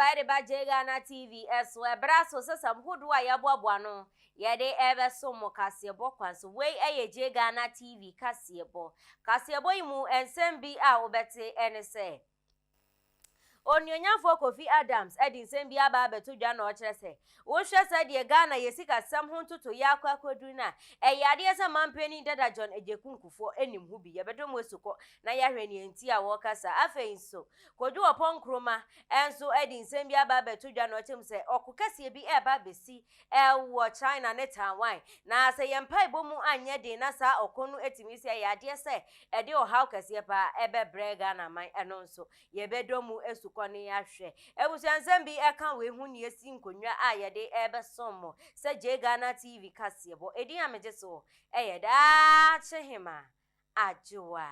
by the Bajegana TV as well. Brasso says some who do I aboano. Yede ever so mo Cassiabo Quans way a Jegana TV Cassiabo. Cassiabo mu and send be out betty and say. Onyonya for Kofi Adams, Edin Sembia Baba to Jan or Chese. Osha said, Ye Ghana, Yesika, some hunto to Yakwa Koduna, a Yadia man penny that John Ejekunku for any movie, a bedroom was to call Nayareni and Tia Walkers, a so. Could do upon Chroma, and so Edin Sembia Baba to Jan or Tim say, or Kukasi be a baby see, war China net and wine. Now say, Yampai Bomu Anya de Nasa or Konu Etimisia, Yadia say, a deal how Casiapa, Ebe Bregana, my anonso, Ye bedroom is to Koni Ashe. Ebusansembi eka we hu ne esi nkonwa ayede ebe somo. Se Jegana TV Kasiebo. Edi amejeso. Da chehima. Ajua.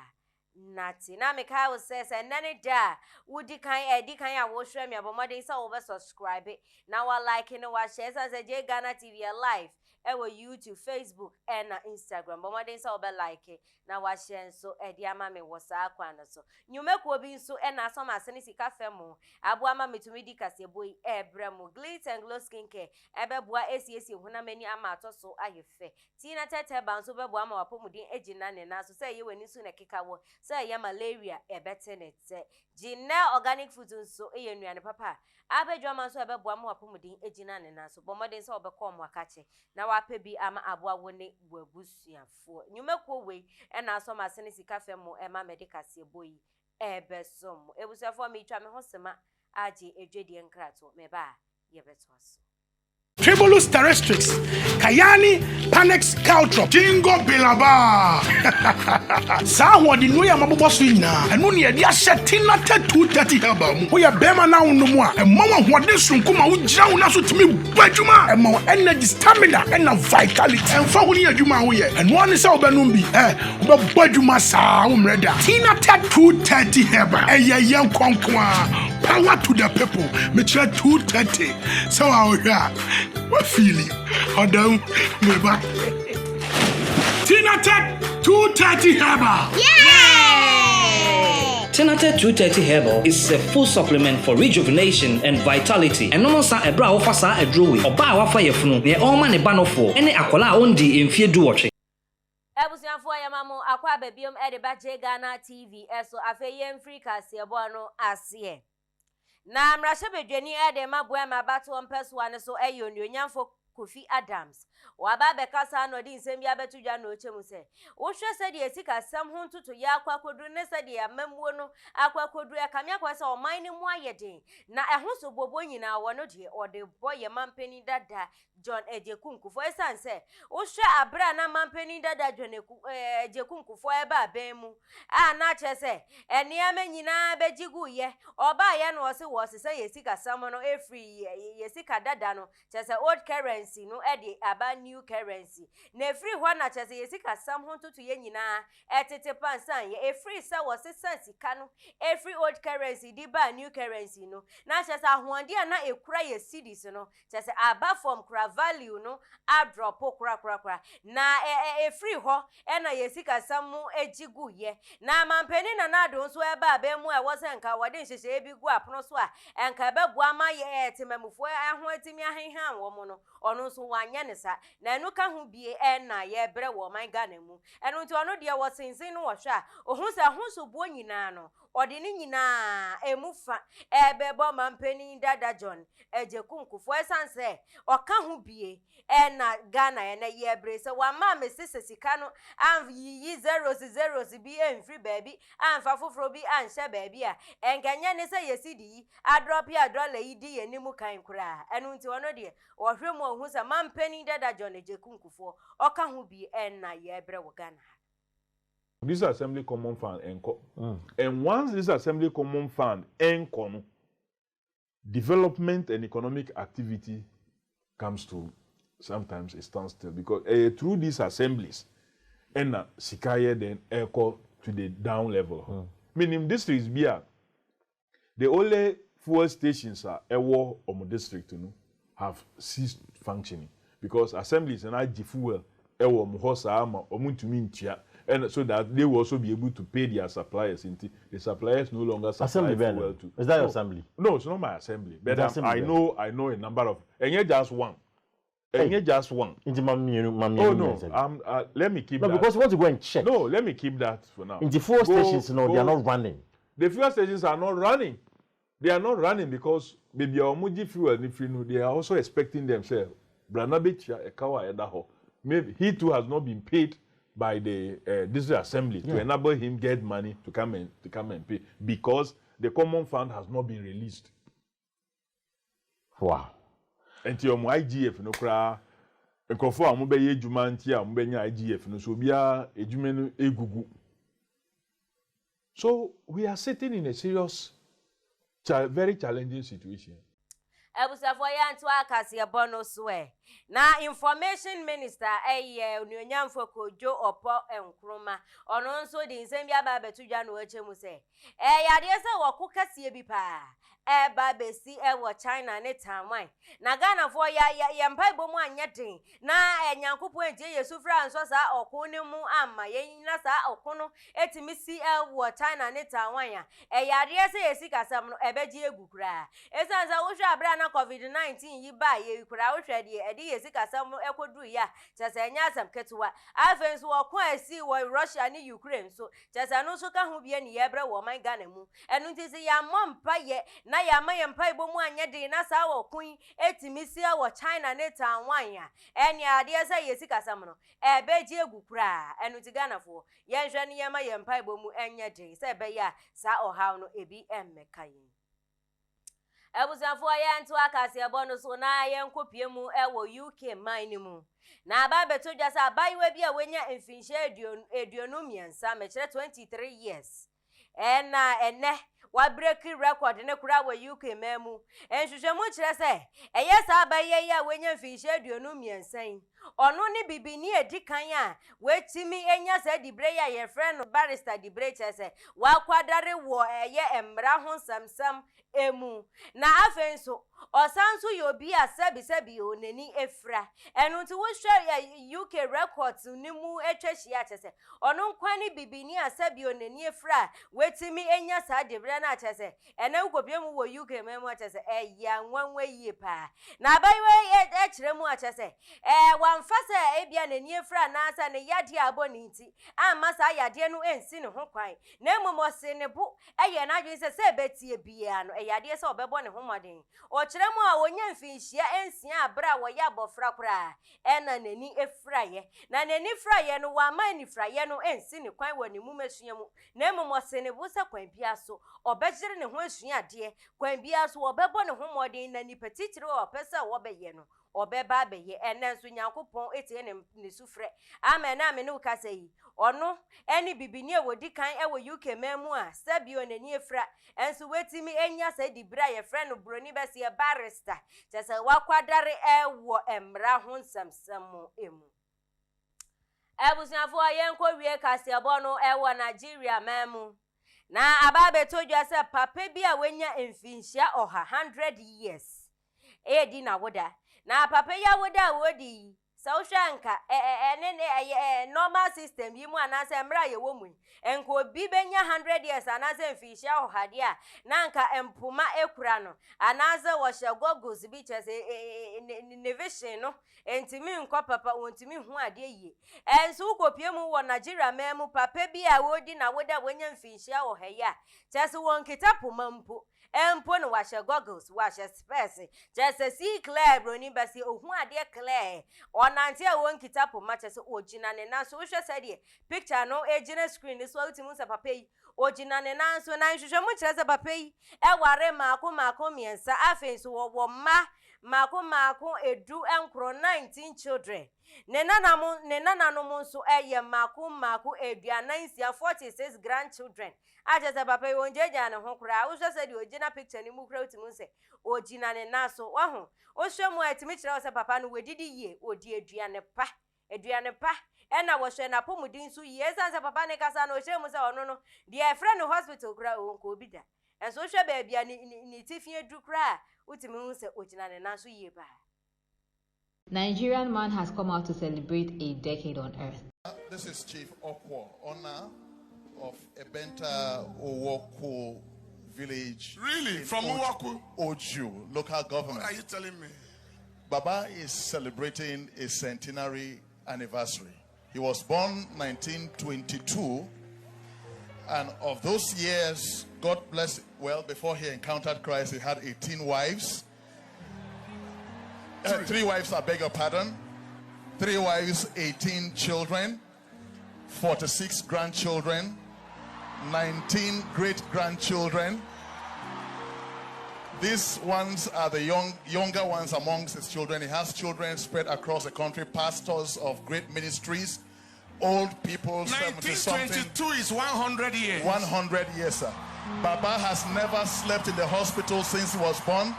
Nati na meka wo se nane da wudi kan edi kan ya wo hwe me abomode se wo be subscribe na wa like no wa share se Jegana TV live ewo YouTube, Facebook and Instagram. But modern so be like na wa share so edi ama me wo sa akwa na so. Nyumeko obi nso e na so ma sene sika femu. Abo ama metumi di kasebo yi ebremu glitz and glow skincare. Ebe boa esi huna mani ama atoso ayefe. Tina tete ba nso be boa ma wapomuden ejina ne na so say ye wani su na keka wo. Say ye malaria ebetenete. Jina organic food nso e yenuane papa. Abedwa man so ebe boa ma wapomuden ejina ne na so. But modern so obekọ mo akache. Na wape bi ama aboa woni wabusuafo nyumeko we na so ma sene sika femu ema medical seboyi ebesom ebusuafo me twa me hosema aje edwedie nkrato me ba yebetoaso Tribulus terrestrix, Kayani, Panex Caltro, Jingo Bilaba. Saho di no ya mabobɔ so nyina. Ɛno ne yɛde ahyɛ Kinaata 230 herbal. Wo yɛ bɛma na wo no mu a, ɛma wo hoɔden sonko ma wo gyina wo na so tumi badwuma. Ɛma wo energy, stamina, and vitality. Ɛmfa wo ne adwuma wo yɛ. Ɛno ane sɛ wo bɛnom bi, wo bɛbɔ adwuma saa wo mrɛda. Kinaata 230 herbal. Ɛyɛ yɛn konkoa. Power to the people. Me try 230. So I will what feeling? Hold on, me back. Kinaata 230 herbal. Yeah! Kinaata 230 herbal is a full supplement for rejuvenation and vitality. And no sa ebra ofa sa edrowe. Oba wafa yefunu. Ne oma ne banofo. Ene akola ondi emfie duwotwe. Ebusuafo yamamo akwa bebiom edeba Jegana TV eso afeye free kasiebo ano ase. Na mrashebedwani ede maboa mabato ompeswa ne so eyonyonyamfo KOFI Adams waba bekasa no di nsem bia betudwa no ochemu se wo hwe se de esika sam ho ntutu ya akwakodu ne se de ya mamuo no akwakodu ya kamia kwa se oman ne mu ayeden na ehoso bobo nyina wo no de ode boye mampeni dada John Ejekunkufo esanse wo hwe abra na mampeni dada John Ejekunkufo eba abemu a na chese ene amanyina bejigu ye oba ye no wo se yesika sam no efree yesika dada no chese old currency no ede aba new currency na free ho na chese yesika sam ho tutu ye nyina etete pansan ye free sa wo se sika no free old currency di ba new currency no na chese ahoande na ekura ye cedis no chese aba from kra value no a drop kra na free ho na yesika sam ejigu ye na mampeni na do nso eba abemu e wo se nka wode nhyehyɛ ebi gu apono so a enka bebu ama ye temamufo aho atimi ahenhan wo mo no ono so wanya ne sa na enu ka ho bie na ye bre wo man Ghana mu enu nti ono de wo sinsin no wo hwa a ohun se ho so bo nyina no ode ni nyina emufa ebebo mampeni dada John Ejekunkufo esanse oka ho bie na Ghana na ye bre se wa ma me sisika no am yi 00 bi enfri baby amfa foforo bi anhye baby a enkanya ne se yesidi adrop ya dollar yi di yenimu kan kura enu nti ono de wo hwe mu ohun se mampeni dada John Ejekunkufo oka ho bie na ye bre wo Ghana. This assembly common fund and once this assembly common fund development and economic activity comes to sometimes a standstill because through these assemblies and sikaye then echo to the down level. Meaning districts bia the only fuel stations are ewo omo district have ceased functioning because assemblies and I fuel ewo mo hosa ama omuntumi ntia And so that they will also be able to pay their suppliers. The suppliers no longer supply fuel to. Is that your assembly? No, it's not my assembly. But I know a number of, and yet just one. And yet just one. Oh no, let me keep that. No, because you want to go and check. No, let me keep that for now. In the fuel stations, no, they are not running. The fuel stations are not running. They are not running because maybe Omuji fuel, they are also expecting themselves. Maybe he too has not been paid by the district assembly to enable him get money to come and pay because the common fund has not been released. Wow. And your IGF no cry. Nkofo amube ye juma nti amube nya IGF no so bia ejume no egugu. So we are sitting in a serious very challenging situation. Ebusafo ya nto akase bono swe na information minister onuonyamfo Kojo Opo Enkroma ono nso di nsem bia ba betudwa no achemu se yade se wokukase bi pa ba besi wo China ne Taiwan na Ghana fo ya mpai bomu anyeden na enyankopo enje Yesu fra nso sa okunu mu amma yina sa okunu etimisi wo China ne Taiwan ya yade se yesi kasam no ebeji egukura esanza wo hwa abra na COVID-19 yi ba ye kura wo hwede edi yesi kasam no ekodu ya chese enya asam ketuwa afenso wo kwa asi wo Russia ne Ukraine so chese no so ka ho bia ni yebre wo man Ghana mu enu ntisi ya mompa ye na ya ma ye mpa ibomu anyede na sa wo kun etimisi wo China ne Taiwan ya eni ade ese yesi kasam no ebeji egukura enu ti Ghana fo ye hwe ne ye ma ye mpa ibomu anyede se be ya sa ohaw no ebi emmeka yin Ebusafo ya nto akase ebono so na yenkopie mu ewo UK man mu na aba beto dwasa abayiwa bi a wenya mfinhye eduonu miensa mekire 23 years ene wa break record ne kura wa UK memu enhwehwemu kire se eye sa abaye ya wenya mfinhye eduonu miensa ono ni bibini edikan a wetimi enya sa dibre ya ye friend barrister dibre chese wa kwadare wo eye emra ho samsam emu na afenso osanso yobi asabi onani efra enu nti wo hwe UK records ni mu etwahia chese ono nkwani bibini asabi onani efra wetimi enya sa dibre na chese ena ukopie mu wo UK memu chese ya nwanwe yie pa na abayiwe kire mu chese wamfase ebia nani efra na asa ne yade aboni nti amasa yade no ensi ne ho kwan na emomose ne bu eye na adwen se betie bia no yade se obebo ne ho moden o kire mu a wonya mfinhia ensia abra wo ya bofra kura ena nani efra ye na nani fra ye no wa man ni fra ye no ensi ne kwan woni mu masua mu na emomose ne bu se kwan bia so obegire ne ho asua de kwan bia so obebo ne ho moden na ni petitire o pesa wo beye no obeba beye enenso nyankopon etie ne sufre amen amen no kasa yi ono eni bibini ewodi kan ewo UK memu a sabio nani efra enso wetimi enya sa dibra ye friend broni bese ye barrister chese wakwadare ewo emra ho nsamsam emu ebusuafo yenko wie kase ebono ewo Nigeria memu na ababe todwa se papa bi a wenya mfinhia 100 years edi na woda na papa ya woda wodi sawhwanka normal system yi mu anase mra ye wo mu enko obi benya 100 years anase mfinhia ohade a na nka empuma ekura no anase wo hye goggles bi chese ne vision no entimi nko papa wontimi hu ade yi enso ukopie mu wo Nigeria memu papa bi a wodi na woda wonya mfinhia ohaya chese won kitapuma mpo empo no wahye goggles wahye space chese see clear broni basi ohu ade clear onante a won kitapo ma chese ogina ne na so hwe sede picture no ejina screen so ultimu sa papa yi ogina ne na so na hwehwe mu kire sa papa yi ware maako miensa afenso wo mako edu enkro 19 children ne nananom nso mako eduanansia 46 grandchildren ajeza papa yi onjeja ne ho kura wo hwe sede ogina picture ni mu kura ultimu se ogina ne na so wa ho o hwemu atimi kire wo sa papa no wedidi ye odi eduane pa ena wo hwe na pomudin so ye sanse papa ne kasa no hwemu se ono no de friend hospital kura onko obida enso hwe ba bia ni tifie du kura utimi hu se ogina ne na so ye ba. Nigerian man has come out to celebrate a decade on earth. This is Chief Okwo, owner of Ebenta Owoko village. Really? From Owoko? Oju, local government. What are you telling me? Baba is celebrating a centenary anniversary. He was born 1922, and of those years, God bless, well, before he encountered Christ, he had 18 wives. 3 wives, I beg your pardon. 3 wives, 18 children, 46 grandchildren, 19 great-grandchildren. These ones are the younger ones amongst his children. He has children spread across the country, pastors of great ministries, old people, 1922 is 100 years. 100 years, sir. Baba has never slept in the hospital since he was born.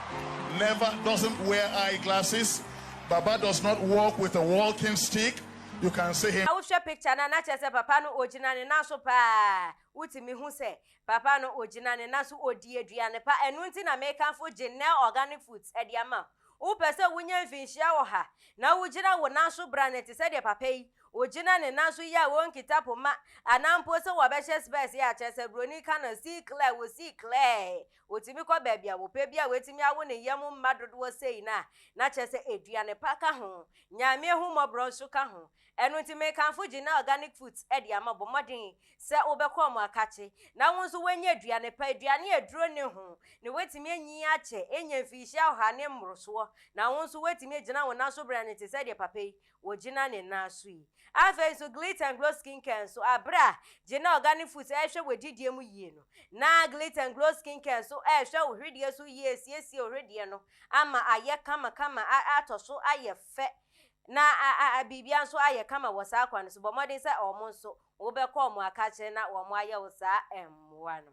Never, doesn't wear eyeglasses. Baba does not walk with a walking stick. You can see him. I will share picture na chese papa no original na so pa. Utimi hu se papa no original na so odi aduane pa enu nti na make am for Janelle Organic Foods e dia ma. Wo pese wunya mfinhia wo ha na wo gina wo na so brand te se de papa yi ojina ne na so ya won kitapo ma anampo se wo be hye space ya chese broni kana see clear wo see clear otimi ko ba bia wo pe bia wetimi awo ne yam madodo sei na chese aduane pa ka ho nyame hu mobro so ka ho enu ntimi kan fo gina Organic Foods e dia ma bomodin se wo be ko mo akache na won so wanya aduane pa aduane aduro ne ho ne wetimi anyi ache enya mfihia ha ne mmoroso na won so wetimi gina wo na so brand te se de papa yi wo gina ne na so yi afa so glitter and glow skin care so abra gina Organic Foods e hwe wedidie mu yie no na glitter and glow skin care so e hwe wo hwedie so yie siesie hwedie no ama aye kama atoso aye fe na bibia so aye kama wosa akwa no so bomodin se omo so wo be ko mo akache na wo mo aye wosa emwa no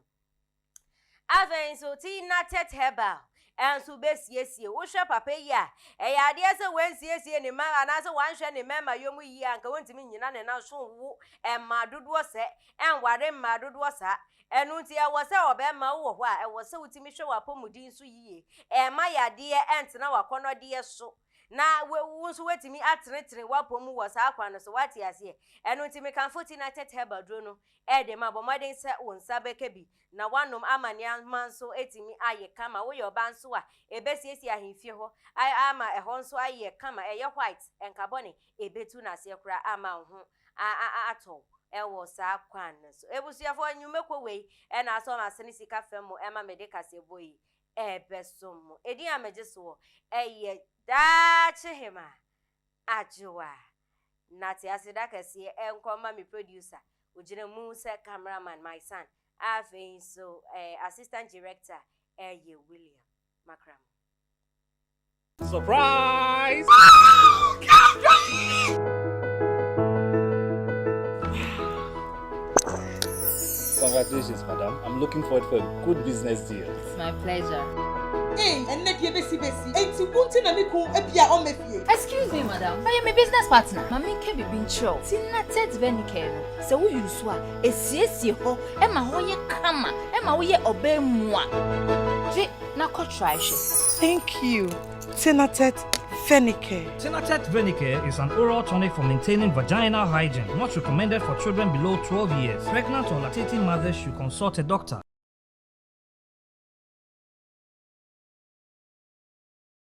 afa so Kinaata herbal and so besiesie wo hwe papa yi a ya de se wensiesie ni ma ana se wan hwe ni mema yomu yi anka wontimi nyina ne na so wo emma dodo se enware ma dodo sa enu nti e wo se obema wo ho a e wo se utimi hwe wapomudin so yiye emma yade entena wakono de so na wo so wetimi atretre wapomu wo sa akwa no so wati ase enu nti me kan Kinaata herbal dro no e de ma bomoden se wonsa beka bi na wanom amania manso etimi aye kama wo yo banso a ebesiesi ahemfie ho ama ehon so aye kama eye white enkabone ebetu na se kura ama ho ato ewo sa kwan so ebusuafo anyumekwo wei e na so ma sene sika fam ema medical se boyi ebesom edi amejeso eye dache hema ajoa nati asida kase enkoma mi producer ujine mu se cameraman my son afen so assistant director William Makram. Surprise! Congratulations, madam. I'm looking forward for a good business deal. It's my pleasure. Excuse me, madam. I am a business partner. Mami can be being show. Kinaata venicare. So we use what? A CSC ho. Emma hoye kama. Emma hoye obey moi. Je na ko try. Thank you, Kinaata venicare. Kinaata venicare is an oral tonic for maintaining vaginal hygiene. Not recommended for children below 12 years. Pregnant or lactating mothers should consult a doctor.